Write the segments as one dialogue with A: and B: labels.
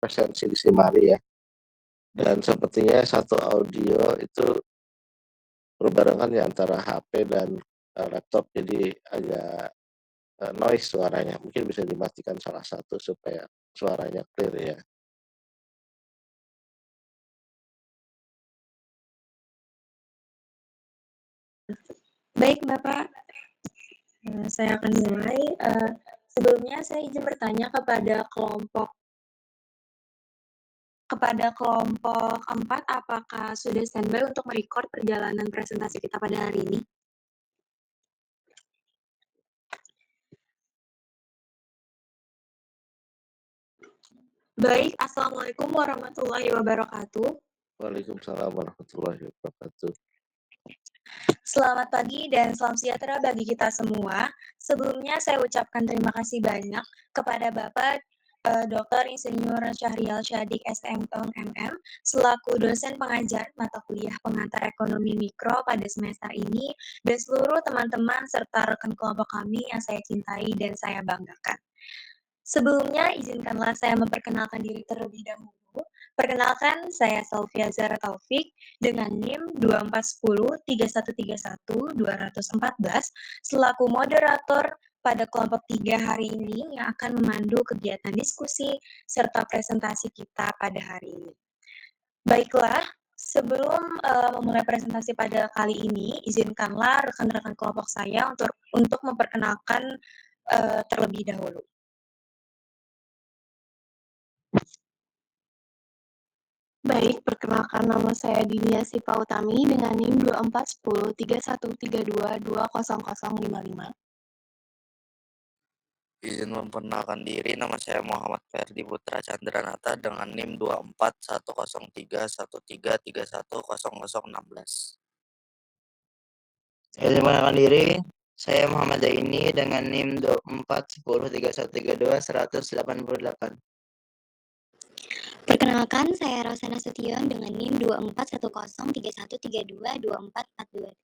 A: presensi di Simari ya, dan sepertinya satu audio itu berbarengan ya antara HP dan, laptop jadi agak, noise suaranya. Mungkin bisa dimatikan salah satu supaya suaranya clear ya.
B: Baik Bapak, saya akan mulai. Sebelumnya saya izin bertanya kepada kelompok 4, apakah sudah standby untuk merecord perjalanan presentasi kita pada hari ini? Baik, Assalamualaikum warahmatullahi wabarakatuh.
A: Waalaikumsalam warahmatullahi wabarakatuh.
B: Selamat pagi dan salam sejahtera bagi kita semua. Sebelumnya saya ucapkan terima kasih banyak kepada Bapak Dr. Insinyur Syahrial Syadik SMM selaku dosen pengajar mata kuliah pengantar ekonomi mikro pada semester ini dan seluruh teman-teman serta rekan kelompok kami yang saya cintai dan saya banggakan. Sebelumnya, izinkanlah saya memperkenalkan diri terlebih dahulu. Perkenalkan, saya Salvia Zara Taufik dengan NIM 24103131-214 selaku moderator pada kelompok 3 hari ini yang akan memandu kegiatan diskusi serta presentasi kita pada hari ini. Baiklah, sebelum memulai presentasi pada kali ini, izinkanlah rekan-rekan kelompok saya untuk memperkenalkan terlebih dahulu. Baik, perkenalkan nama saya Dinia Siva Utami dengan NIM 24103132200055.
C: Izin memperkenalkan diri, nama saya Muhammad Ferdi Putra Chandranata dengan NIM 24103133310016.
D: Saya memperkenalkan diri, saya Muhammad Zaini dengan NIM 241031321088.
E: Perkenalkan, saya Rosana Sution dengan NIM 241031322442.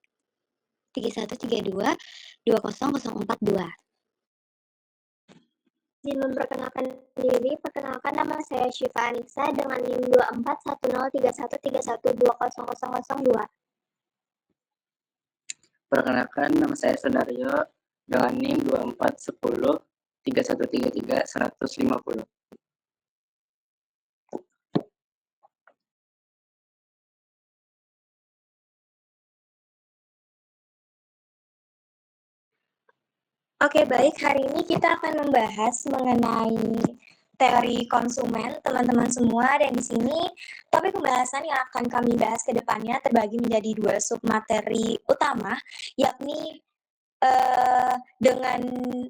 E: 3132-20042.
F: Izin memperkenalkan diri, perkenalkan nama saya Syifa Anissa dengan NIM 24103131200002.
G: Perkenalkan, nama saya Sodario dengan NIM 24103133-150.
B: Oke, baik. Hari ini kita akan membahas mengenai teori konsumen, teman-teman semua. Dan di sini topik pembahasan yang akan kami bahas ke depannya terbagi menjadi 2 submateri utama, yakni dengan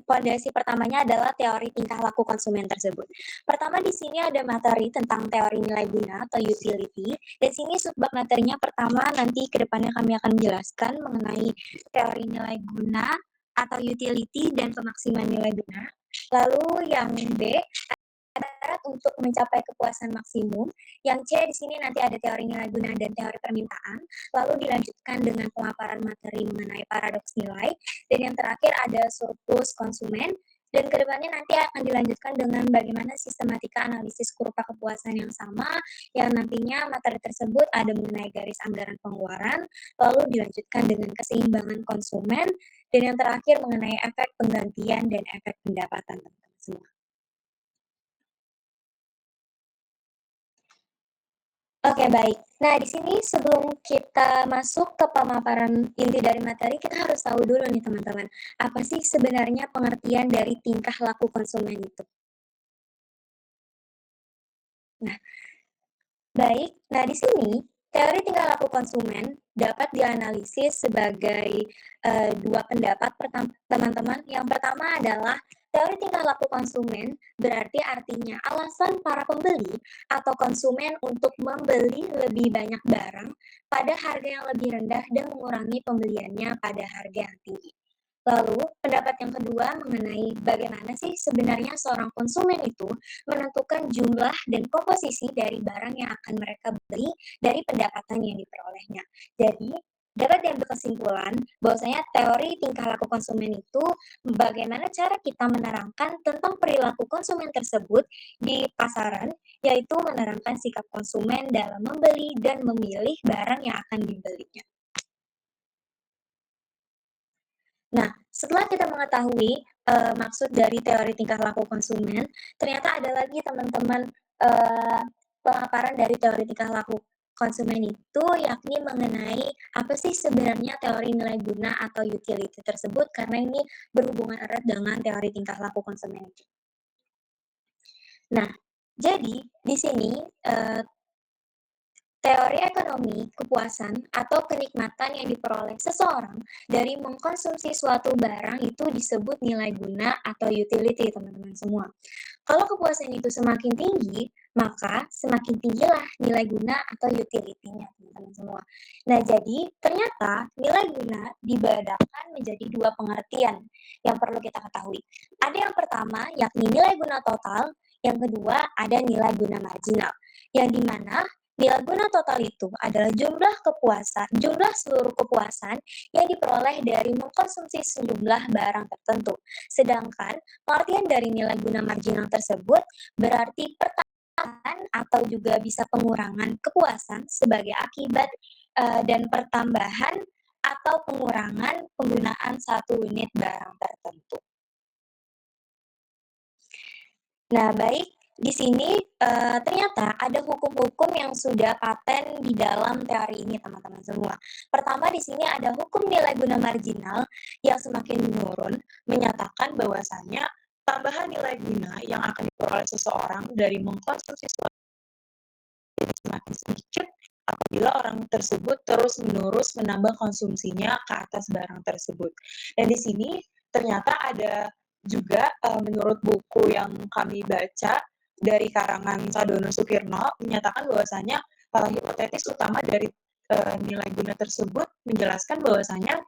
B: pondasi pertamanya adalah teori tingkah laku konsumen tersebut. Pertama di sini ada materi tentang teori nilai guna atau utility. Dan sini subbab materinya pertama nanti ke depannya kami akan menjelaskan mengenai teori nilai guna atau utility dan pemaksiman nilai guna. Lalu yang B syarat untuk mencapai kepuasan maksimum. Yang C di sini nanti ada teori nilai guna dan teori permintaan. Lalu dilanjutkan dengan pemaparan materi mengenai paradoks nilai. Dan yang terakhir ada surplus konsumen. Dan kedepannya nanti akan dilanjutkan dengan bagaimana sistematika analisis kurva kepuasan yang sama, yang nantinya materi tersebut ada mengenai garis anggaran pengeluaran, lalu dilanjutkan dengan keseimbangan konsumen, dan yang terakhir mengenai efek penggantian dan efek pendapatan teman-teman semua. Oke, baik. Nah, di sini sebelum kita masuk ke pemaparan inti dari materi, kita harus tahu dulu nih teman-teman, apa sih sebenarnya pengertian dari tingkah laku konsumen itu? Nah, baik. Nah, di sini teori tingkah laku konsumen dapat dianalisis sebagai 2 pendapat teman-teman. Yang pertama adalah teori tingkah laku konsumen berarti artinya alasan para pembeli atau konsumen untuk membeli lebih banyak barang pada harga yang lebih rendah dan mengurangi pembeliannya pada harga yang tinggi. Lalu, pendapat yang kedua mengenai bagaimana sih sebenarnya seorang konsumen itu menentukan jumlah dan komposisi dari barang yang akan mereka beli dari pendapatan yang diperolehnya. Jadi, dapat diambil kesimpulan bahwasanya teori tingkah laku konsumen itu bagaimana cara kita menerangkan tentang perilaku konsumen tersebut di pasaran, yaitu menerangkan sikap konsumen dalam membeli dan memilih barang yang akan dibelinya. Nah, setelah kita mengetahui maksud dari teori tingkah laku konsumen, ternyata ada lagi teman-teman pemaparan dari teori tingkah laku konsumen itu, yakni mengenai apa sih sebenarnya teori nilai guna atau utility tersebut, karena ini berhubungan erat dengan teori tingkah laku konsumen. Nah, jadi di sini teori ekonomi kepuasan atau kenikmatan yang diperoleh seseorang dari mengkonsumsi suatu barang itu disebut nilai guna atau utility, teman-teman semua. Kalau kepuasan itu semakin tinggi, maka semakin tinggilah nilai guna atau utility-nya, teman-teman semua. Nah, jadi ternyata nilai guna dibedakan menjadi dua pengertian yang perlu kita ketahui. Ada yang pertama, yakni nilai guna total, yang kedua ada nilai guna marginal, yang dimana nilai guna total itu adalah jumlah seluruh kepuasan yang diperoleh dari mengkonsumsi sejumlah barang tertentu. Sedangkan pengertian dari nilai guna marginal tersebut berarti pertambahan atau juga bisa pengurangan kepuasan sebagai akibat dan pertambahan atau pengurangan penggunaan satu unit barang tertentu. Nah, baik. Di sini ternyata ada hukum-hukum yang sudah paten di dalam teori ini, teman-teman semua. Pertama, di sini ada hukum nilai guna marginal yang semakin menurun, menyatakan bahwasanya tambahan nilai guna yang akan diperoleh seseorang dari mengkonsumsi sesuatu semakin sedikit apabila orang tersebut terus-menerus menambah konsumsinya ke atas barang tersebut. Dan di sini ternyata ada juga menurut buku yang kami baca dari karangan Sadono Sukirno menyatakan bahwasanya hipotesis utama dari nilai guna tersebut menjelaskan bahwasanya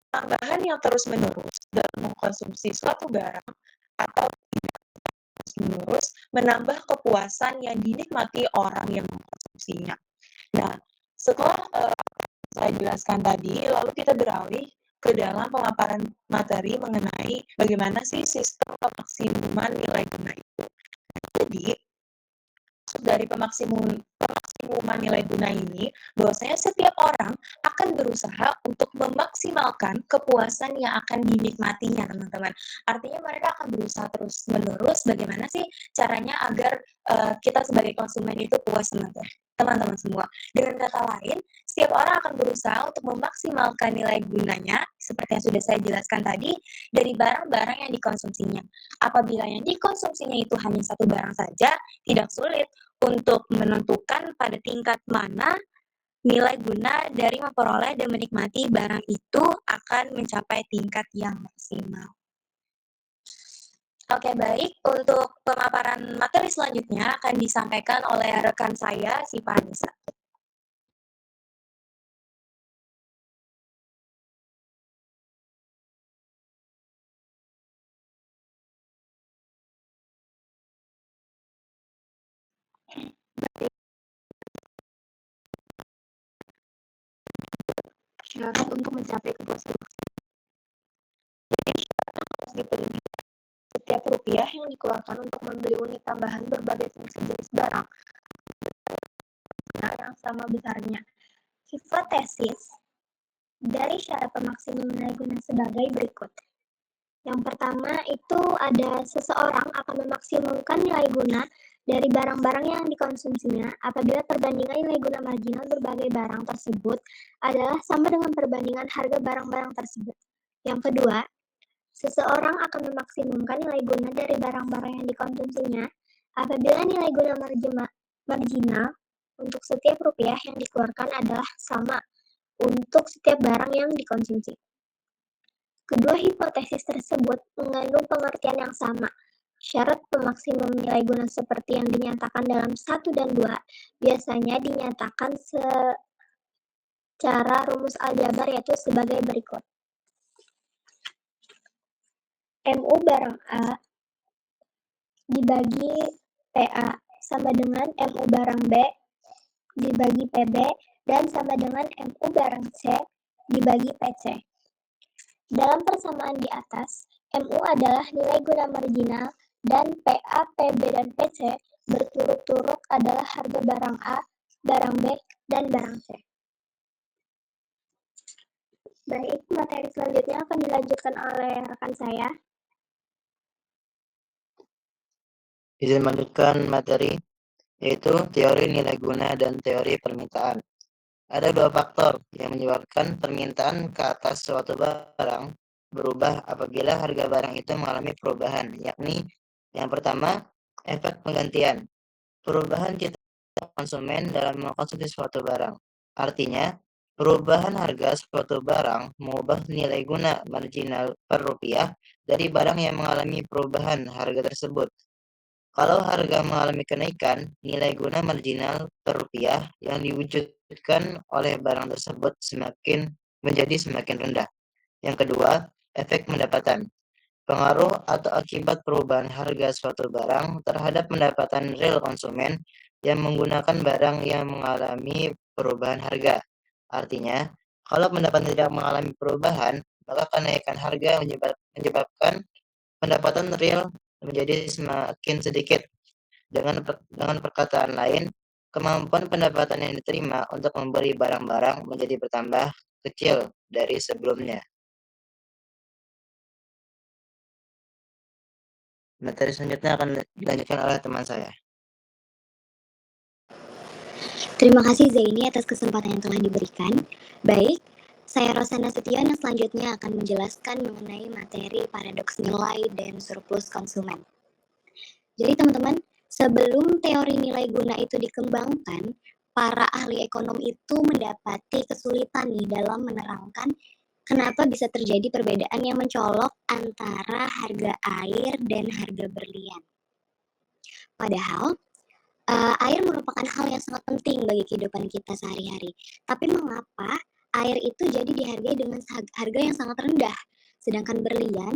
B: tambahan yang terus-menerus dalam mengkonsumsi suatu barang atau terus-menerus menambah kepuasan yang dinikmati orang yang mengkonsumsinya. Nah, setelah saya jelaskan tadi, lalu kita beralih ke dalam pemaparan materi mengenai bagaimana sih sistem pemaksimuman nilai guna itu. Jadi, dari pemaksimuman nilai guna ini, bahwasanya setiap orang akan berusaha untuk memaksimalkan kepuasan yang akan dinikmatinya, teman-teman. Artinya mereka akan berusaha terus-menerus bagaimana sih caranya agar kita sebagai konsumen itu puas, teman-teman semua. Dengan kata lain, setiap orang akan berusaha untuk memaksimalkan nilai gunanya, seperti yang sudah saya jelaskan tadi, dari barang-barang yang dikonsumsinya. Apabila yang dikonsumsinya itu hanya satu barang saja, tidak sulit untuk menentukan pada tingkat mana nilai guna dari memperoleh dan menikmati barang itu akan mencapai tingkat yang maksimal. Oke, baik. Untuk pemaparan materi selanjutnya akan disampaikan oleh rekan saya, Syifa Anissa.
F: Syarat untuk mencapai kepuasan
B: harus dipenuhi. Setiap rupiah yang dikeluarkan untuk membeli unit tambahan berbagai jenis barang yang sama besarnya. Hipotesis dari syarat pemaksimum nilai guna sebagai berikut. Yang pertama itu ada seseorang akan memaksimumkan nilai guna dari barang-barang yang dikonsumsinya apabila perbandingan nilai guna marginal berbagai barang tersebut adalah sama dengan perbandingan harga barang-barang tersebut. Yang kedua, seseorang akan memaksimumkan nilai guna dari barang-barang yang dikonsumsinya apabila nilai guna marginal untuk setiap rupiah yang dikeluarkan adalah sama untuk setiap barang yang dikonsumsi. Kedua hipotesis tersebut mengandung pengertian yang sama. Syarat pemaksimum nilai guna seperti yang dinyatakan dalam 1 dan 2 biasanya dinyatakan secara rumus aljabar yaitu sebagai berikut. MU barang A dibagi PA sama dengan MU barang B dibagi PB dan sama dengan MU barang C
F: dibagi PC. Dalam persamaan di atas, MU adalah nilai guna marginal dan PA, PB, dan PC berturut-turut adalah harga barang A, barang B, dan barang C. Baik, materi selanjutnya akan dilanjutkan oleh rekan saya.
D: Izin melanjutkan materi, yaitu teori nilai guna dan teori permintaan. Ada dua faktor yang menyebabkan permintaan ke atas suatu barang berubah apabila harga barang itu mengalami perubahan, yakni yang pertama, efek penggantian. Perubahan citra konsumen dalam mengkonsumsi suatu barang. Artinya, perubahan harga suatu barang mengubah nilai guna marginal per rupiah dari barang yang mengalami perubahan harga tersebut. Kalau harga mengalami kenaikan, nilai guna marginal per rupiah yang diwujudkan oleh barang tersebut menjadi semakin rendah. Yang kedua, efek pendapatan. Pengaruh atau akibat perubahan harga suatu barang terhadap pendapatan real konsumen yang menggunakan barang yang mengalami perubahan harga. Artinya, kalau pendapatan tidak mengalami perubahan, maka kenaikan harga menyebabkan pendapatan real menjadi semakin sedikit. Dengan perkataan lain, kemampuan pendapatan yang diterima untuk membeli barang-barang menjadi bertambah kecil dari sebelumnya. Materi selanjutnya akan dilanjutkan oleh teman saya.
E: Terima kasih Zaini atas kesempatan yang telah diberikan. Baik, saya Rosana Sution yang selanjutnya akan menjelaskan mengenai materi paradoks nilai dan surplus konsumen. Jadi teman-teman, sebelum teori nilai guna itu dikembangkan, para ahli ekonomi itu mendapati kesulitan nih dalam menerangkan kenapa bisa terjadi perbedaan yang mencolok antara harga air dan harga berlian. Padahal, air merupakan hal yang sangat penting bagi kehidupan kita sehari-hari. Tapi mengapa air itu jadi dihargai dengan harga yang sangat rendah, sedangkan berlian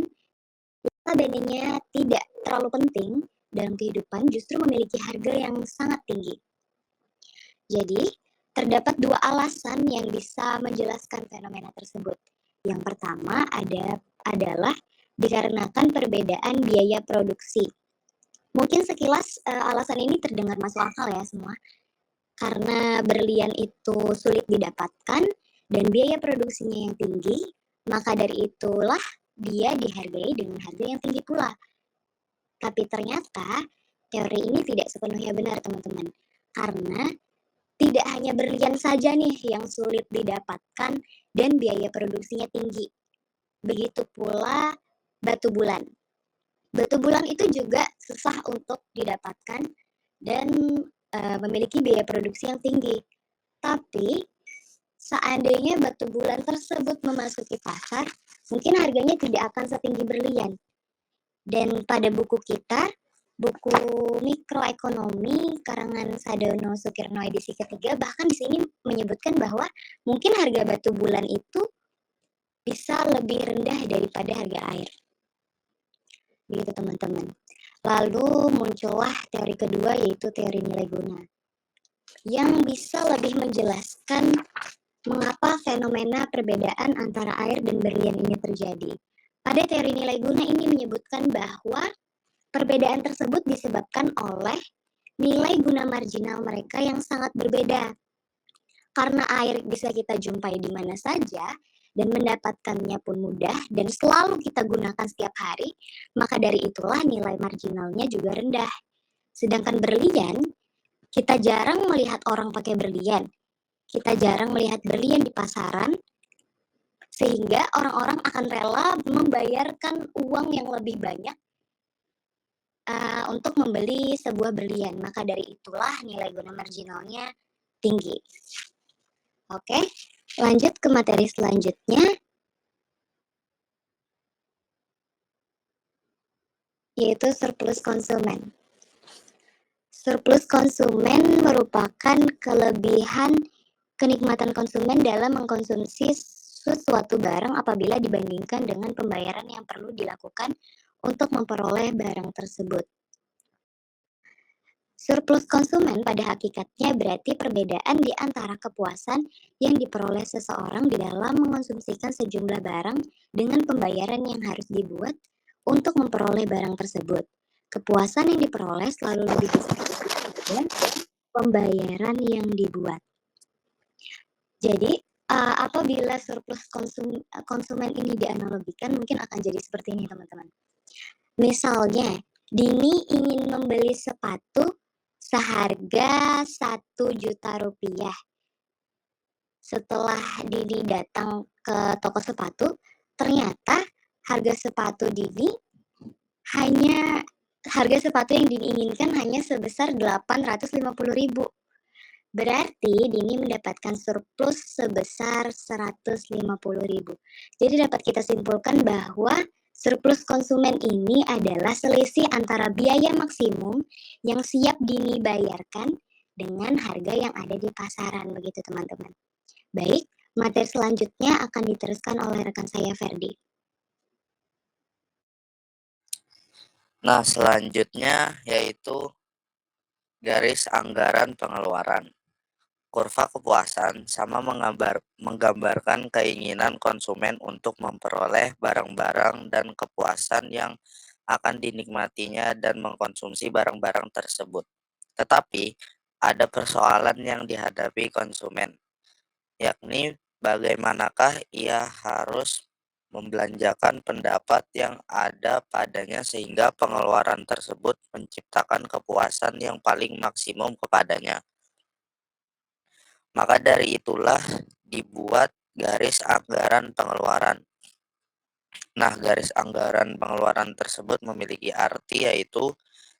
E: notabene-nya tidak terlalu penting dalam kehidupan justru memiliki harga yang sangat tinggi. Jadi, terdapat dua alasan yang bisa menjelaskan fenomena tersebut. Yang pertama adalah dikarenakan perbedaan biaya produksi. Mungkin sekilas alasan ini terdengar masuk akal ya semua. Karena berlian itu sulit didapatkan dan biaya produksinya yang tinggi, maka dari itulah dia dihargai dengan harga yang tinggi pula. Tapi ternyata teori ini tidak sepenuhnya benar teman-teman. Karena tidak hanya berlian saja nih yang sulit didapatkan dan biaya produksinya tinggi. Begitu pula batu bulan. Batu bulan itu juga susah untuk didapatkan dan memiliki biaya produksi yang tinggi. Tapi seandainya batu bulan tersebut memasuki pasar, mungkin harganya tidak akan setinggi berlian. Dan pada buku kita, buku mikroekonomi karangan Sadono Sukirno edisi ketiga, bahkan di sini menyebutkan bahwa mungkin harga batu bulan itu bisa lebih rendah daripada harga air. Begitu teman-teman. Lalu muncullah teori kedua, yaitu teori nilai guna, yang bisa lebih menjelaskan mengapa fenomena perbedaan antara air dan berlian ini terjadi. Pada teori nilai guna ini menyebutkan bahwa perbedaan tersebut disebabkan oleh nilai guna marginal mereka yang sangat berbeda. Karena air bisa kita jumpai di mana saja, dan mendapatkannya pun mudah dan selalu kita gunakan setiap hari, maka dari itulah nilai marginalnya juga rendah. Sedangkan berlian, kita jarang melihat orang pakai berlian. Kita jarang melihat berlian di pasaran, sehingga orang-orang akan rela membayarkan uang yang lebih banyak untuk membeli sebuah berlian. Maka dari itulah nilai guna marginalnya tinggi. Oke. Lanjut ke materi selanjutnya, yaitu surplus konsumen. Surplus konsumen merupakan kelebihan kenikmatan konsumen dalam mengkonsumsi sesuatu barang apabila dibandingkan dengan pembayaran yang perlu dilakukan untuk memperoleh barang tersebut. Surplus konsumen pada hakikatnya berarti perbedaan di antara kepuasan yang diperoleh seseorang di dalam mengonsumsikan sejumlah barang dengan pembayaran yang harus dibuat untuk memperoleh barang tersebut. Kepuasan yang diperoleh selalu lebih besar daripada pembayaran yang dibuat. Jadi, apabila surplus konsumen ini dianalogikan mungkin akan jadi seperti ini teman-teman. Misalnya, Dini ingin membeli sepatu seharga 1 juta rupiah. Setelah Dini datang ke toko sepatu, ternyata harga sepatu yang Dini inginkan hanya sebesar 850.000. Berarti Dini mendapatkan surplus sebesar 150.000. Jadi dapat kita simpulkan bahwa surplus konsumen ini adalah selisih antara biaya maksimum yang siap Dini bayarkan dengan harga yang ada di pasaran, begitu teman-teman. Baik, materi selanjutnya akan diteruskan oleh rekan saya Ferdi.
C: Nah, selanjutnya yaitu garis anggaran pengeluaran. Kurva kepuasan sama menggambarkan keinginan konsumen untuk memperoleh barang-barang dan kepuasan yang akan dinikmatinya dan mengkonsumsi barang-barang tersebut. Tetapi, ada persoalan yang dihadapi konsumen, yakni bagaimanakah ia harus membelanjakan pendapat yang ada padanya sehingga pengeluaran tersebut menciptakan kepuasan yang paling maksimum kepadanya. Maka dari itulah dibuat garis anggaran pengeluaran. Nah, garis anggaran pengeluaran tersebut memiliki arti yaitu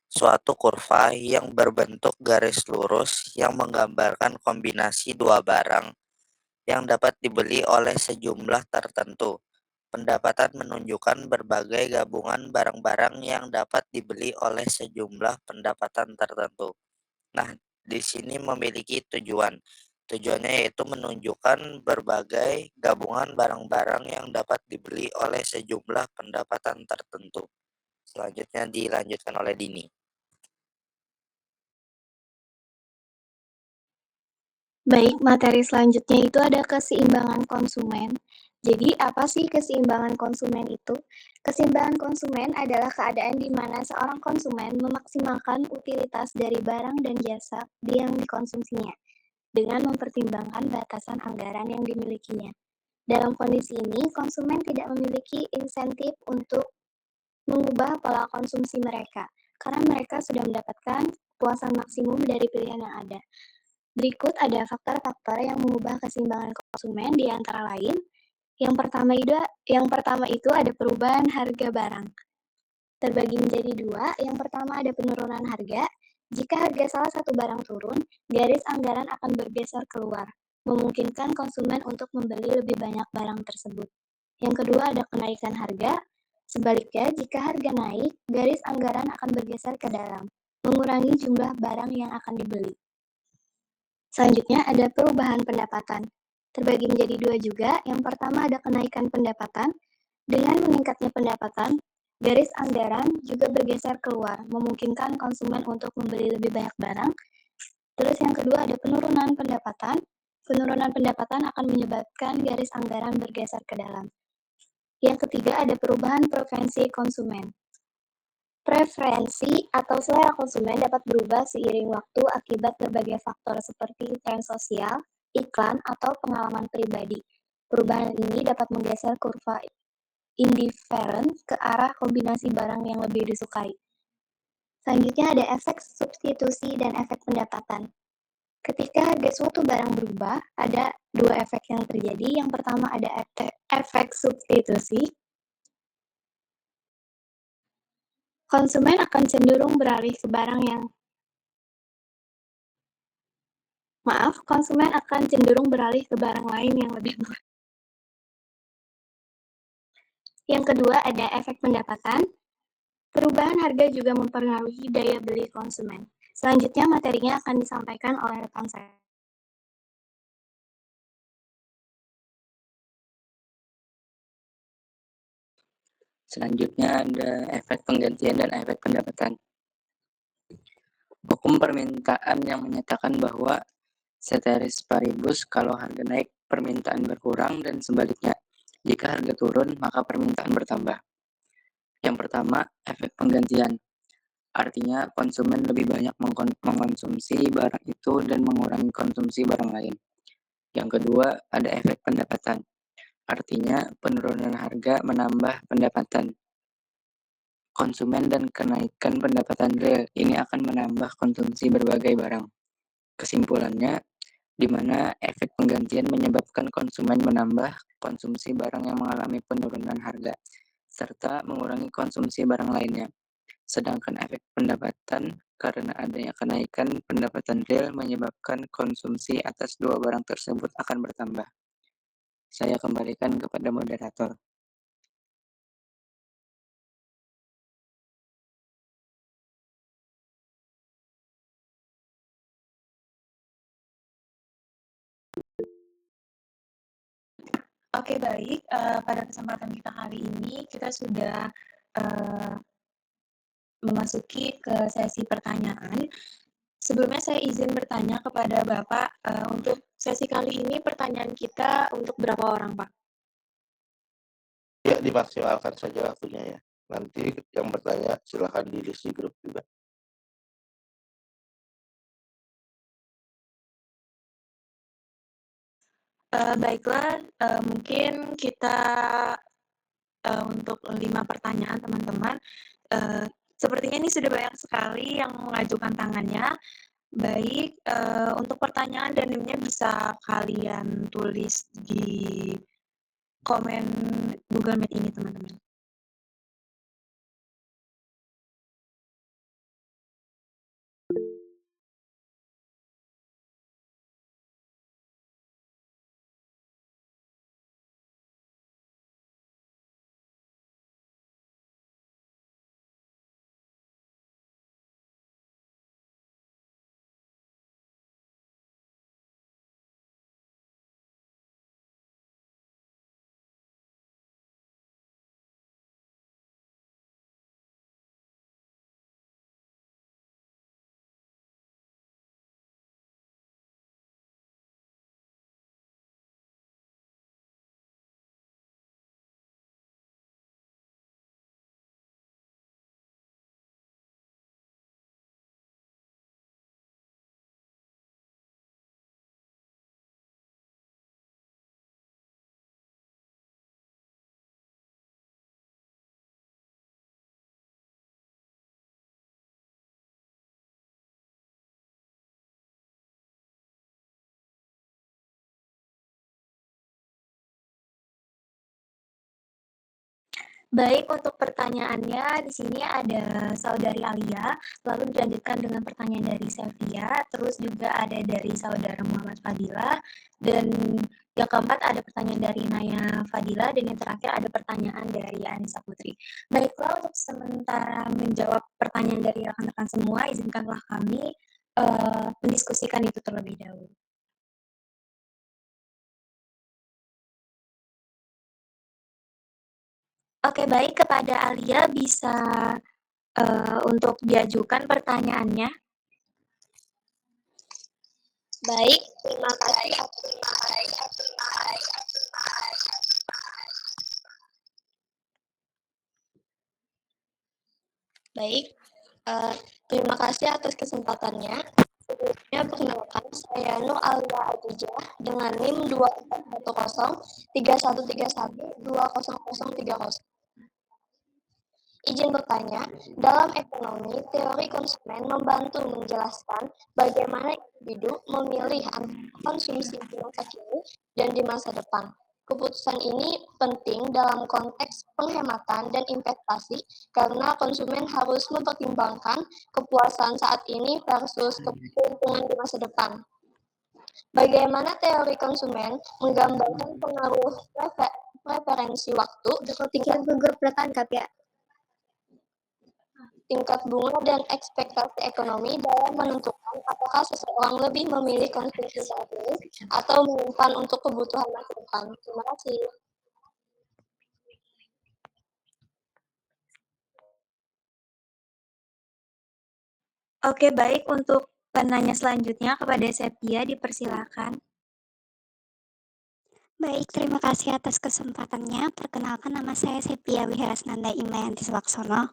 C: suatu kurva yang berbentuk garis lurus yang menggambarkan kombinasi dua barang yang dapat dibeli oleh sejumlah tertentu. Pendapatan menunjukkan berbagai gabungan barang-barang yang dapat dibeli oleh sejumlah pendapatan tertentu. Nah, di sini memiliki tujuan. Tujuannya yaitu menunjukkan berbagai gabungan barang-barang yang dapat dibeli oleh sejumlah pendapatan tertentu. Selanjutnya dilanjutkan oleh Dini.
F: Baik, materi selanjutnya itu ada keseimbangan konsumen. Jadi, apa sih keseimbangan konsumen itu? Keseimbangan konsumen adalah keadaan di mana seorang konsumen memaksimalkan utilitas dari barang dan jasa yang dikonsumsinya, dengan mempertimbangkan batasan anggaran yang dimilikinya. Dalam kondisi ini, konsumen tidak memiliki insentif untuk mengubah pola konsumsi mereka, karena mereka sudah mendapatkan kepuasan maksimum dari pilihan yang ada. Berikut ada faktor-faktor yang mengubah keseimbangan konsumen di antara lain. Yang pertama itu ada perubahan harga barang. Terbagi menjadi dua. Yang pertama ada penurunan harga. Jika harga salah satu barang turun, garis anggaran akan bergeser keluar, memungkinkan konsumen untuk membeli lebih banyak barang tersebut. Yang kedua ada kenaikan harga. Sebaliknya, jika harga naik, garis anggaran akan bergeser ke dalam, mengurangi jumlah barang yang akan dibeli. Selanjutnya ada perubahan pendapatan. Terbagi menjadi dua juga. Yang pertama ada kenaikan pendapatan. Dengan meningkatnya pendapatan, garis anggaran juga bergeser keluar, memungkinkan konsumen untuk membeli lebih banyak barang. Terus yang kedua ada penurunan pendapatan. Penurunan pendapatan akan menyebabkan garis anggaran bergeser ke dalam. Yang ketiga ada perubahan preferensi konsumen. Preferensi atau selera konsumen dapat berubah seiring waktu akibat berbagai faktor seperti tren sosial, iklan, atau pengalaman pribadi. Perubahan ini dapat menggeser kurva indifference ke arah kombinasi barang yang lebih disukai. Selanjutnya ada efek substitusi dan efek pendapatan. Ketika harga suatu barang berubah, ada dua efek yang terjadi. Yang pertama ada efek substitusi. Konsumen akan cenderung beralih ke barang yang konsumen akan cenderung beralih ke barang lain yang lebih murah. Yang kedua ada efek pendapatan. Perubahan harga juga mempengaruhi daya beli konsumen. Selanjutnya materinya akan disampaikan oleh rekan saya.
G: Selanjutnya ada efek penggantian dan efek pendapatan. Hukum permintaan yang menyatakan bahwa ceteris paribus kalau harga naik, permintaan berkurang, dan sebaliknya. Jika harga turun, maka permintaan bertambah. Yang pertama, efek penggantian. Artinya konsumen lebih banyak mengkonsumsi barang itu dan mengurangi konsumsi barang lain. Yang kedua, ada efek pendapatan. Artinya penurunan harga menambah pendapatan konsumen dan kenaikan pendapatan real. Ini akan menambah konsumsi berbagai barang. Kesimpulannya, di mana efek penggantian menyebabkan konsumen menambah konsumsi barang yang mengalami penurunan harga, serta mengurangi konsumsi barang lainnya. Sedangkan efek pendapatan karena adanya kenaikan pendapatan real menyebabkan konsumsi atas dua barang tersebut akan bertambah. Saya kembalikan kepada moderator.
B: Oke, baik. Pada kesempatan kita kali ini, kita sudah memasuki ke sesi pertanyaan. Sebelumnya saya izin bertanya kepada Bapak, untuk sesi kali ini pertanyaan kita untuk berapa orang, Pak?
A: Ya, dimaksimalkan saja waktunya ya. Nanti yang bertanya silakan di list di grup juga.
B: Baiklah, mungkin kita untuk 5 pertanyaan teman-teman. Sepertinya ini sudah banyak sekali yang mengajukan tangannya. Baik, untuk pertanyaan dan NIM-nya bisa kalian tulis di komen Google Meet ini, teman-teman. Baik, untuk pertanyaannya di sini ada saudari Alia, lalu dilanjutkan dengan pertanyaan dari Selvia, terus juga ada dari saudara Muhammad Fadila, dan yang keempat ada pertanyaan dari Naya Fadila, dan yang terakhir ada pertanyaan dari Anissa Putri. Baiklah, untuk sementara menjawab pertanyaan dari rekan-rekan semua, izinkanlah kami mendiskusikan itu terlebih dahulu. Oke, baik, kepada Alia bisa untuk diajukan pertanyaannya.
F: Baik, terima kasih. Baik, terima kasih atas kesempatannya. Sebelumnya perkenalkan, saya Nur Alia Adijah dengan NIM 24103131200030. Izin bertanya, dalam ekonomi, teori konsumen membantu menjelaskan bagaimana individu memilih antara konsumsi di masa kini dan di masa depan. Keputusan ini penting dalam konteks penghematan dan investasi karena konsumen harus mempertimbangkan kepuasan saat ini versus keuntungan di masa depan. Bagaimana teori konsumen menggambarkan pengaruh preferensi waktu, tingkat bunga dan ekspektasi ekonomi dalam menentukan apakah seseorang lebih memilih konsumsi saat ini atau menyimpan untuk kebutuhan masa depan. Terima kasih.
B: Oke, baik. Untuk penanya selanjutnya kepada Sepia, dipersilakan.
E: Baik, terima kasih atas kesempatannya. Perkenalkan, nama saya Sepia Wiharasnanda Imayanti Swaksono.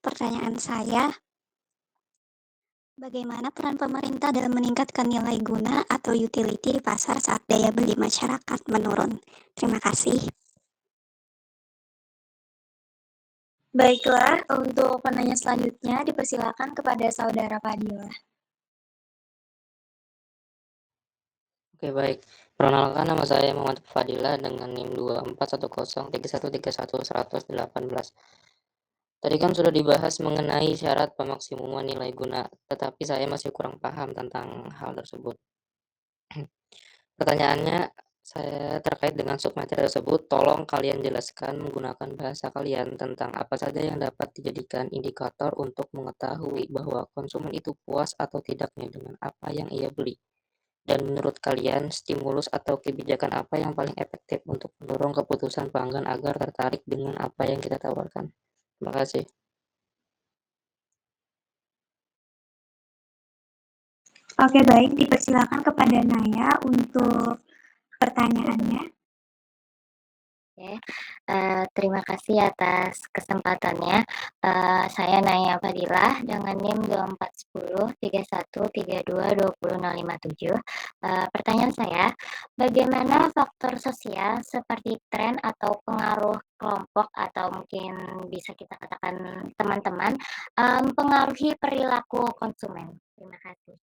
E: Pertanyaan saya, bagaimana peran pemerintah dalam meningkatkan nilai guna atau utility di pasar saat daya beli masyarakat menurun? Terima kasih.
B: Baiklah, untuk penanya selanjutnya dipersilakan kepada Saudara Padilla.
H: Oke, baik. Perkenalkan, nama saya Muhammad Fadila dengan NIM 2410313118. Tadi kan sudah dibahas mengenai syarat pemaksimuman nilai guna, tetapi saya masih kurang paham tentang hal tersebut. Pertanyaannya, saya terkait dengan submateri tersebut, tolong kalian jelaskan menggunakan bahasa kalian tentang apa saja yang dapat dijadikan indikator untuk mengetahui bahwa konsumen itu puas atau tidaknya dengan apa yang ia beli. Dan menurut kalian, stimulus atau kebijakan apa yang paling efektif untuk mendorong keputusan pelanggan agar tertarik dengan apa yang kita tawarkan? Terima kasih.
B: Oke, baik. Dipersilakan kepada Naya untuk pertanyaannya.
I: Oke, terima kasih atas kesempatannya. Saya Naya Fadilah dengan NIM 241031322057. Pertanyaan saya, bagaimana faktor sosial seperti tren atau pengaruh kelompok atau mungkin bisa kita katakan teman-teman mempengaruhi perilaku konsumen? Terima kasih.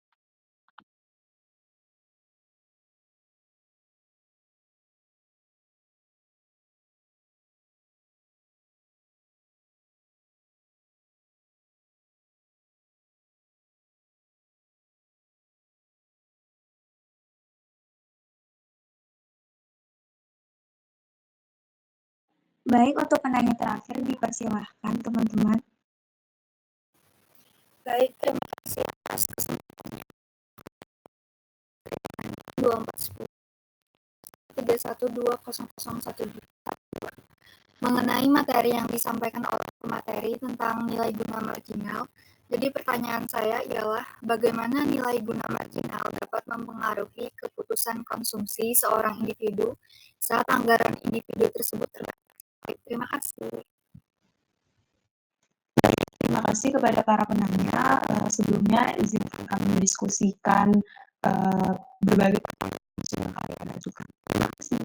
B: Baik, untuk penanya terakhir dipersilahkan teman-teman.
I: Baik, terima kasih atas kesempatannya. 2410312001 mengenai materi yang disampaikan oleh pemateri tentang nilai guna marginal. Jadi pertanyaan saya ialah bagaimana nilai guna marginal dapat mempengaruhi keputusan konsumsi seorang individu saat anggaran individu tersebut terbatas. Terima kasih.
B: Terima kasih kepada para penanya. Sebelumnya izinkan kami mendiskusikan berbagai pertanyaan yang kalian ajukan. Terima kasih.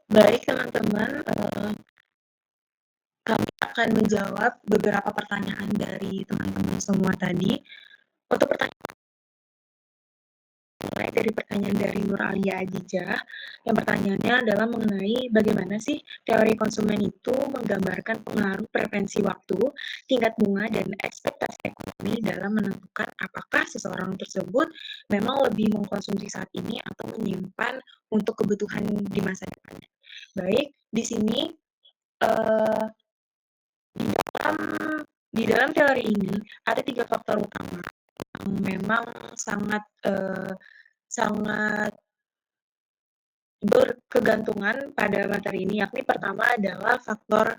J: Baik teman-teman, kami akan menjawab beberapa pertanyaan dari teman-teman semua tadi. Untuk pertanyaan mulai dari pertanyaan dari Nur Alia Adijah, yang pertanyaannya adalah mengenai bagaimana sih teori konsumen itu menggambarkan pengaruh preferensi waktu, tingkat bunga, dan ekspektasi ekonomi dalam menentukan apakah seseorang tersebut memang lebih mengkonsumsi saat ini atau menyimpan untuk kebutuhan di masa depan. Baik, di sini uh, di dalam teori ini ada 3 faktor utama yang memang sangat sangat berkegantungan pada materi ini, yakni pertama adalah faktor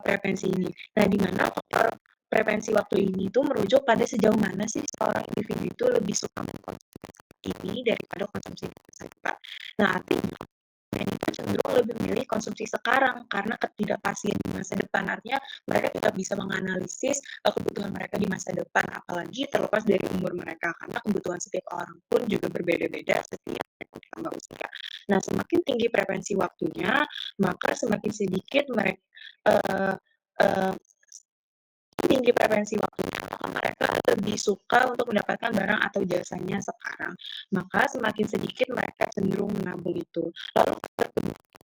J: preferensi ini. Nah, di mana faktor preferensi waktu ini itu merujuk pada sejauh mana sih seorang individu itu lebih suka mengkonsumsi ini daripada konsumsi di masa depan. Nah, artinya itu cenderung lebih memilih konsumsi sekarang karena ketidakpastian di masa depan. Artinya mereka tidak bisa menganalisis kebutuhan mereka di masa depan, apalagi terlepas dari umur mereka, karena kebutuhan setiap orang pun juga berbeda-beda setiap bertambah usia. Nah, semakin tinggi preferensi waktunya, maka semakin sedikit mereka tinggi preferensi waktunya, maka mereka lebih suka untuk mendapatkan barang atau jasanya sekarang. Maka semakin sedikit mereka cenderung menabung itu. Lalu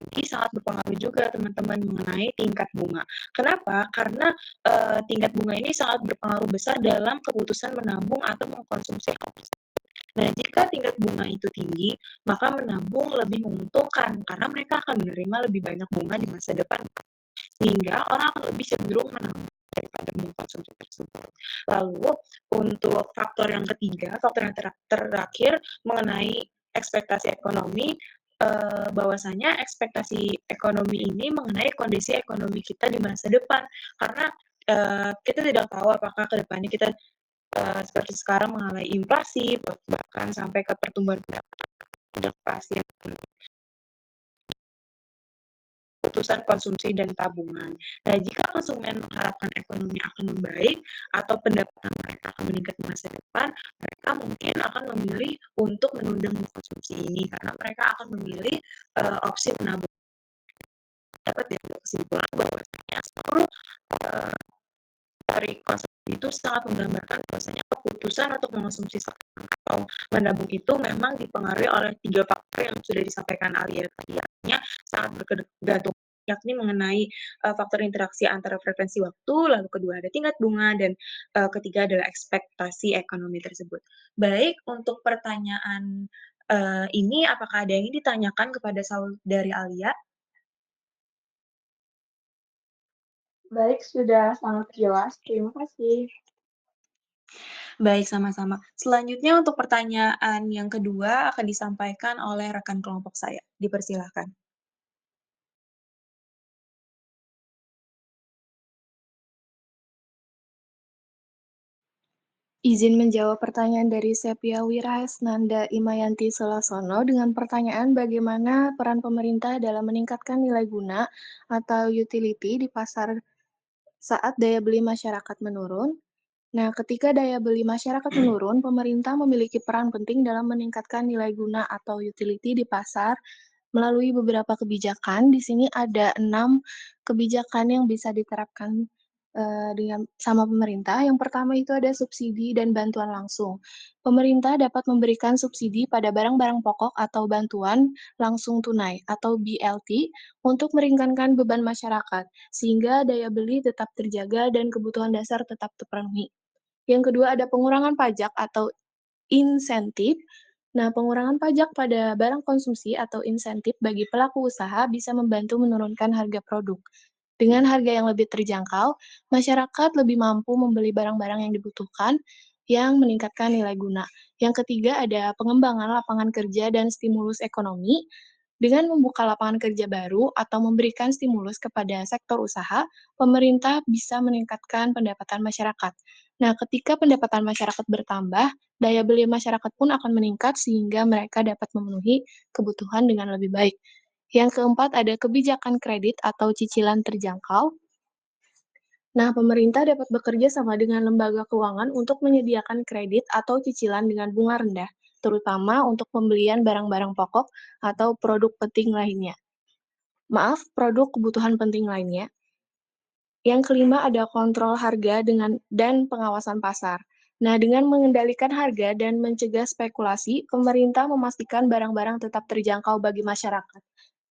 J: ini sangat berpengaruh juga teman-teman mengenai tingkat bunga. Kenapa? Karena tingkat bunga ini sangat berpengaruh besar dalam keputusan menabung atau mengkonsumsi. Nah, jika tingkat bunga itu tinggi, maka menabung lebih menguntungkan karena mereka akan menerima lebih banyak bunga di masa depan. Sehingga orang akan lebih cenderung menabung daripada mengkonsumsi tersebut. Lalu untuk faktor yang ketiga, faktor yang terakhir mengenai ekspektasi ekonomi, bahwasanya ekspektasi ekonomi ini mengenai kondisi ekonomi kita di masa depan. Karena kita tidak tahu apakah ke depannya kita seperti sekarang mengalami inflasi, bahkan sampai ke pertumbuhan pendapatan pasti keputusan konsumsi dan tabungan. Nah, jika konsumen mengharapkan ekonomi akan membaik atau pendapatan mereka akan meningkat di masa depan, mereka mungkin akan memilih untuk menunda mengkonsumsi ini karena mereka akan memilih opsi menabung. Dapat diambil kesimpulan bahwa seluruh dari konsumsi itu sangat menggambarkan bahwasanya keputusan untuk mengkonsumsi sekarang atau menabung itu memang dipengaruhi oleh 3 faktor yang sudah disampaikan Alia tadi, artinya sangat bergantung yakni mengenai faktor interaksi antara frekuensi waktu, lalu kedua ada tingkat bunga, dan ketiga adalah ekspektasi ekonomi tersebut. Baik, untuk pertanyaan ini apakah ada yang ingin ditanyakan kepada saudari Alia?
F: Baik, sudah sangat jelas. Terima kasih.
J: Baik, sama-sama. Selanjutnya untuk pertanyaan yang kedua akan disampaikan oleh rekan kelompok saya. Dipersilahkan.
K: Izin menjawab pertanyaan dari Sepia Wirahasnanda Imayanti Selasono dengan pertanyaan bagaimana peran pemerintah dalam meningkatkan nilai guna atau utility di pasar saat daya beli masyarakat menurun. Nah, ketika daya beli masyarakat menurun, pemerintah memiliki peran penting dalam meningkatkan nilai guna atau utility di pasar melalui beberapa kebijakan. Di sini ada 6 kebijakan yang bisa diterapkan dengan sama pemerintah. Yang pertama itu ada subsidi dan bantuan langsung. Pemerintah dapat memberikan subsidi pada barang-barang pokok atau bantuan langsung tunai atau BLT untuk meringankan beban masyarakat, sehingga daya beli tetap terjaga dan kebutuhan dasar tetap terpenuhi. Yang kedua ada pengurangan pajak atau insentif. Nah, pengurangan pajak pada barang konsumsi atau insentif bagi pelaku usaha bisa membantu menurunkan harga produk. Dengan harga yang lebih terjangkau, masyarakat lebih mampu membeli barang-barang yang dibutuhkan yang meningkatkan nilai guna. Yang ketiga ada pengembangan lapangan kerja dan stimulus ekonomi. Dengan membuka lapangan kerja baru atau memberikan stimulus kepada sektor usaha, pemerintah bisa meningkatkan pendapatan masyarakat. Nah, ketika pendapatan masyarakat bertambah, daya beli masyarakat pun akan meningkat sehingga mereka dapat memenuhi kebutuhan dengan lebih baik. Yang keempat ada kebijakan kredit atau cicilan terjangkau. Nah, pemerintah dapat bekerja sama dengan lembaga keuangan untuk menyediakan kredit atau cicilan dengan bunga rendah, terutama untuk pembelian barang-barang pokok atau produk penting lainnya. produk kebutuhan penting lainnya. Yang kelima ada kontrol harga dan pengawasan pasar. Nah, dengan mengendalikan harga dan mencegah spekulasi, pemerintah memastikan barang-barang tetap terjangkau bagi masyarakat,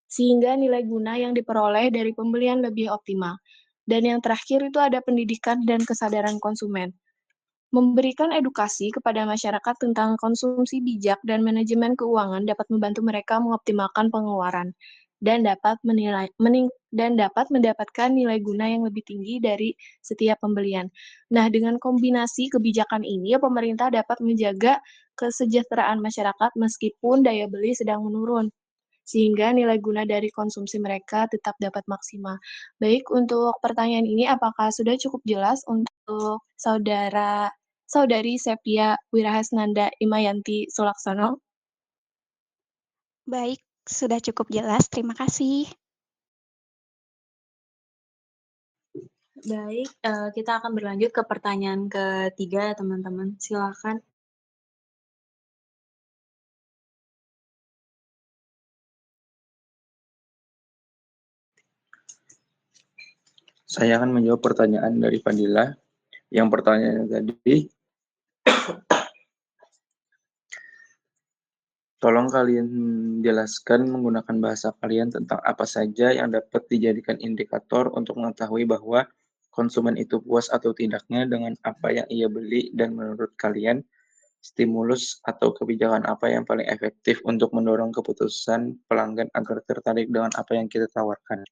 K: sehingga nilai guna yang diperoleh dari pembelian lebih optimal. Dan yang terakhir itu ada pendidikan dan kesadaran konsumen. Memberikan edukasi kepada masyarakat tentang konsumsi bijak dan manajemen keuangan dapat membantu mereka mengoptimalkan pengeluaran dan dapat mendapatkan nilai guna yang lebih tinggi dari setiap pembelian. Nah, dengan kombinasi kebijakan ini, pemerintah dapat menjaga kesejahteraan masyarakat meskipun daya beli sedang menurun, sehingga nilai guna dari konsumsi mereka tetap dapat maksimal. Baik, untuk pertanyaan ini apakah sudah cukup jelas untuk Saudari Sepia Wirahasnanda Imayanti Sulaksono?
L: Baik, sudah cukup jelas. Terima kasih.
J: Baik, kita akan berlanjut ke pertanyaan ketiga ya teman-teman. Silakan.
M: Saya akan menjawab pertanyaan dari Fadila. Yang pertanyaannya tadi, tolong kalian jelaskan menggunakan bahasa kalian tentang apa saja yang dapat dijadikan indikator untuk mengetahui bahwa konsumen itu puas atau tidaknya dengan apa yang ia beli, dan menurut kalian stimulus atau kebijakan apa yang paling efektif untuk mendorong keputusan pelanggan agar tertarik dengan apa yang kita tawarkan.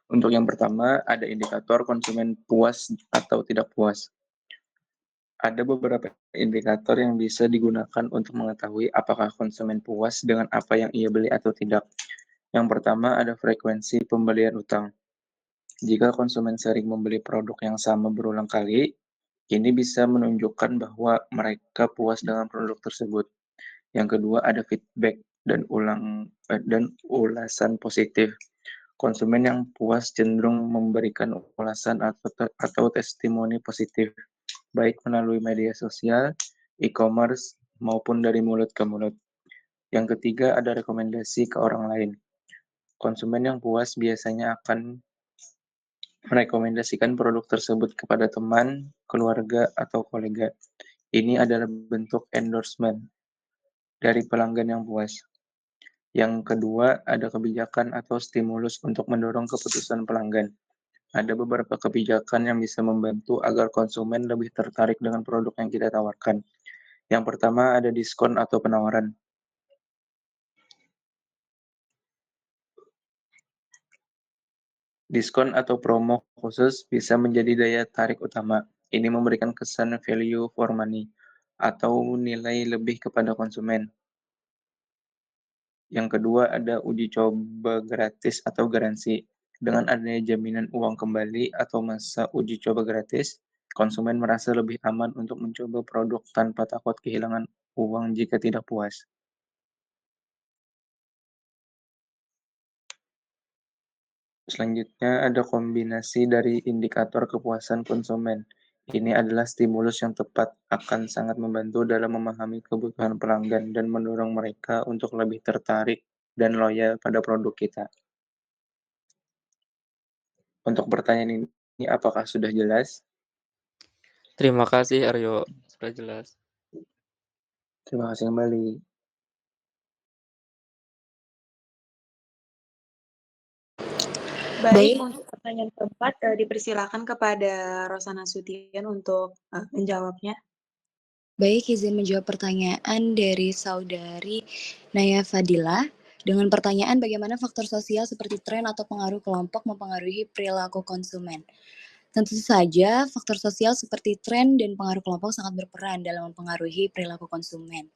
M: Untuk yang pertama, ada indikator konsumen puas atau tidak puas. Ada beberapa indikator yang bisa digunakan untuk mengetahui apakah konsumen puas dengan apa yang ia beli atau tidak. Yang pertama ada frekuensi pembelian utang. Jika konsumen sering membeli produk yang sama berulang kali, ini bisa menunjukkan bahwa mereka puas dengan produk tersebut. Yang kedua ada feedback dan ulasan positif. Konsumen yang puas cenderung memberikan ulasan atau testimoni positif, baik melalui media sosial, e-commerce, maupun dari mulut ke mulut. Yang ketiga ada rekomendasi ke orang lain. Konsumen yang puas biasanya akan merekomendasikan produk tersebut kepada teman, keluarga, atau kolega. Ini adalah bentuk endorsement dari pelanggan yang puas. Yang kedua, ada kebijakan atau stimulus untuk mendorong keputusan pelanggan. Ada beberapa kebijakan yang bisa membantu agar konsumen lebih tertarik dengan produk yang kita tawarkan. Yang pertama, ada diskon atau penawaran. Diskon atau promo khusus bisa menjadi daya tarik utama. Ini memberikan kesan value for money atau nilai lebih kepada konsumen. Yang kedua ada uji coba gratis atau garansi. Dengan adanya jaminan uang kembali atau masa uji coba gratis, konsumen merasa lebih aman untuk mencoba produk tanpa takut kehilangan uang jika tidak puas. Selanjutnya ada kombinasi dari indikator kepuasan konsumen. Ini adalah stimulus yang tepat, akan sangat membantu dalam memahami kebutuhan pelanggan dan mendorong mereka untuk lebih tertarik dan loyal pada produk kita. Untuk pertanyaan ini apakah sudah jelas?
H: Terima kasih Aryo, sudah jelas.
M: Terima kasih kembali.
J: Baik, untuk pertanyaan keempat dipersilakan kepada Rosana Sutian untuk menjawabnya.
E: Baik, izin menjawab pertanyaan dari Saudari Naya Fadila. Dengan pertanyaan bagaimana faktor sosial seperti tren atau pengaruh kelompok mempengaruhi perilaku konsumen. Tentu saja, faktor sosial seperti tren dan pengaruh kelompok sangat berperan dalam mempengaruhi perilaku konsumen.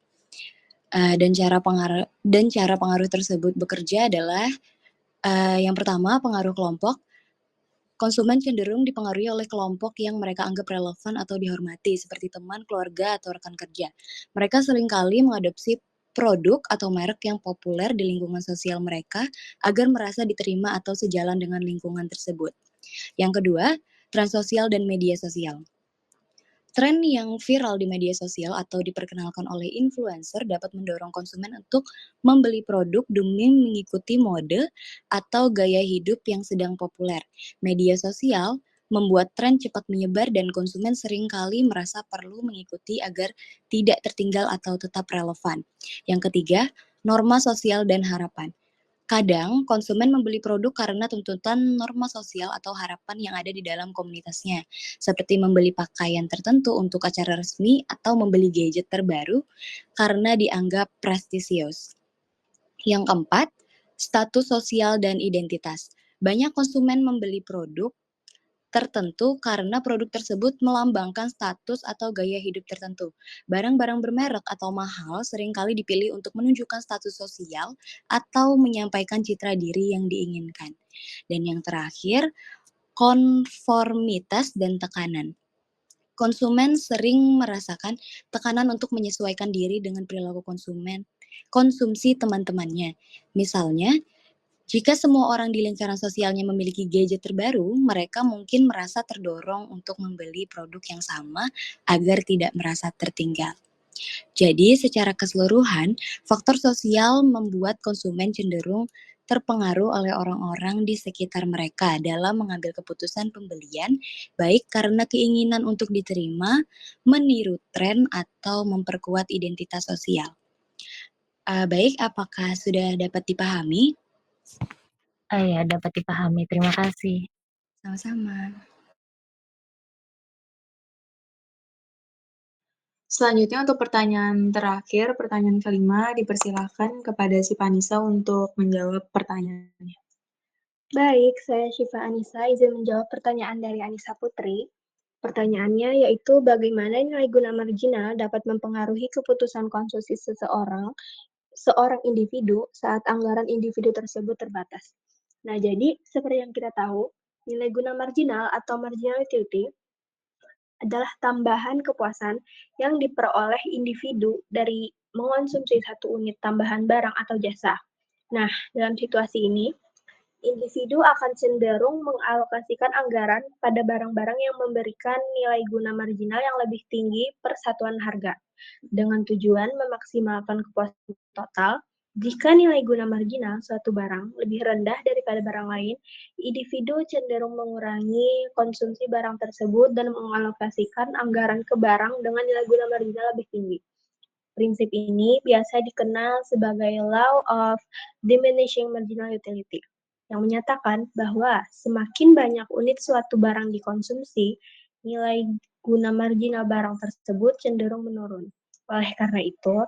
E: Dan cara pengaruh tersebut bekerja adalah yang pertama, pengaruh kelompok. Konsumen cenderung dipengaruhi oleh kelompok yang mereka anggap relevan atau dihormati, seperti teman, keluarga, atau rekan kerja. Mereka seringkali mengadopsi produk atau merek yang populer di lingkungan sosial mereka agar merasa diterima atau sejalan dengan lingkungan tersebut. Yang kedua, tren sosial dan media sosial.
N: Tren yang viral di media sosial atau diperkenalkan oleh influencer dapat mendorong konsumen untuk membeli produk demi mengikuti mode atau gaya hidup yang sedang populer. Media sosial membuat tren cepat menyebar dan konsumen seringkali merasa perlu mengikuti agar tidak tertinggal atau tetap relevan. Yang ketiga, norma sosial dan harapan. Kadang, konsumen membeli produk karena tuntutan norma sosial atau harapan yang ada di dalam komunitasnya, seperti membeli pakaian tertentu untuk acara resmi atau membeli gadget terbaru karena dianggap prestisius. Yang keempat, status sosial dan identitas. Banyak konsumen membeli produk tertentu karena produk tersebut melambangkan status atau gaya hidup tertentu. Barang-barang bermerek atau mahal seringkali dipilih untuk menunjukkan status sosial atau menyampaikan citra diri yang diinginkan. Dan yang terakhir, konformitas dan tekanan. Konsumen sering merasakan tekanan untuk menyesuaikan diri dengan perilaku konsumsi teman-temannya. Misalnya, jika semua orang di lingkaran sosialnya memiliki gadget terbaru, mereka mungkin merasa terdorong untuk membeli produk yang sama agar tidak merasa tertinggal. Jadi, secara keseluruhan, faktor sosial membuat konsumen cenderung terpengaruh oleh orang-orang di sekitar mereka dalam mengambil keputusan pembelian, baik karena keinginan untuk diterima, meniru tren, atau memperkuat identitas sosial. Baik, apakah sudah dapat dipahami?
O: Ya, dapat dipahami. Terima kasih.
N: Sama-sama.
J: Selanjutnya untuk pertanyaan terakhir, pertanyaan kelima, dipersilakan kepada si Panisa untuk menjawab pertanyaannya.
F: Baik, saya Syifa Anissa, izin menjawab pertanyaan dari Anissa Putri. Pertanyaannya yaitu bagaimana nilai guna marginal dapat mempengaruhi keputusan konsumsi seorang individu saat anggaran individu tersebut terbatas. Nah, jadi seperti yang kita tahu, nilai guna marginal atau marginal utility adalah tambahan kepuasan yang diperoleh individu dari mengonsumsi satu unit tambahan barang atau jasa. Nah, dalam situasi ini, individu akan cenderung mengalokasikan anggaran pada barang-barang yang memberikan nilai guna marginal yang lebih tinggi per satuan harga, dengan tujuan memaksimalkan kepuasan total. Jika nilai guna marginal suatu barang lebih rendah daripada barang lain, individu cenderung mengurangi konsumsi barang tersebut dan mengalokasikan anggaran ke barang dengan nilai guna marginal lebih tinggi. Prinsip ini biasa dikenal sebagai Law of Diminishing Marginal Utility, yang menyatakan bahwa semakin banyak unit suatu barang dikonsumsi, nilai guna marginal barang tersebut cenderung menurun. Oleh karena itu,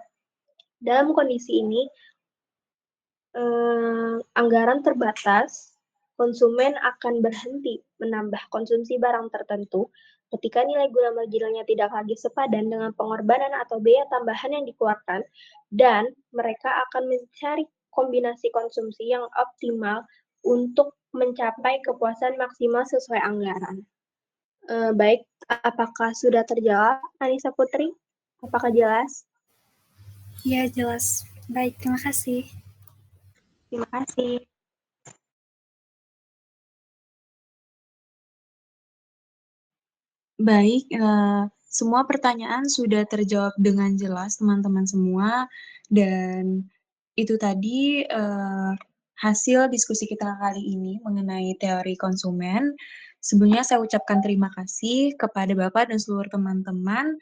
F: dalam kondisi ini, anggaran terbatas, konsumen akan berhenti menambah konsumsi barang tertentu ketika nilai guna marginalnya tidak lagi sepadan dengan pengorbanan atau biaya tambahan yang dikeluarkan, dan mereka akan mencari kombinasi konsumsi yang optimal untuk mencapai kepuasan maksimal sesuai anggaran. Baik, apakah sudah terjawab, Anissa Putri? Apakah jelas?
L: Ya, jelas. Baik, terima kasih.
F: Terima kasih.
J: Baik, semua pertanyaan sudah terjawab dengan jelas teman-teman semua, dan itu tadi hasil diskusi kita kali ini mengenai teori konsumen. Sebelumnya saya ucapkan terima kasih kepada Bapak dan seluruh teman-teman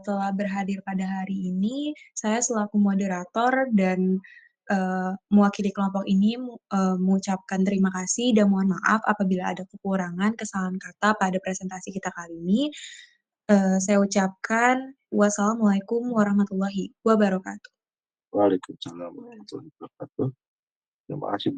J: telah berhadir pada hari ini. Saya selaku moderator dan mewakili kelompok ini mengucapkan terima kasih dan mohon maaf apabila ada kekurangan, kesalahan kata pada presentasi kita kali ini. Saya ucapkan wassalamualaikum warahmatullahi wabarakatuh.
A: Waalaikumsalam warahmatullahi wabarakatuh. Terima kasih banyak.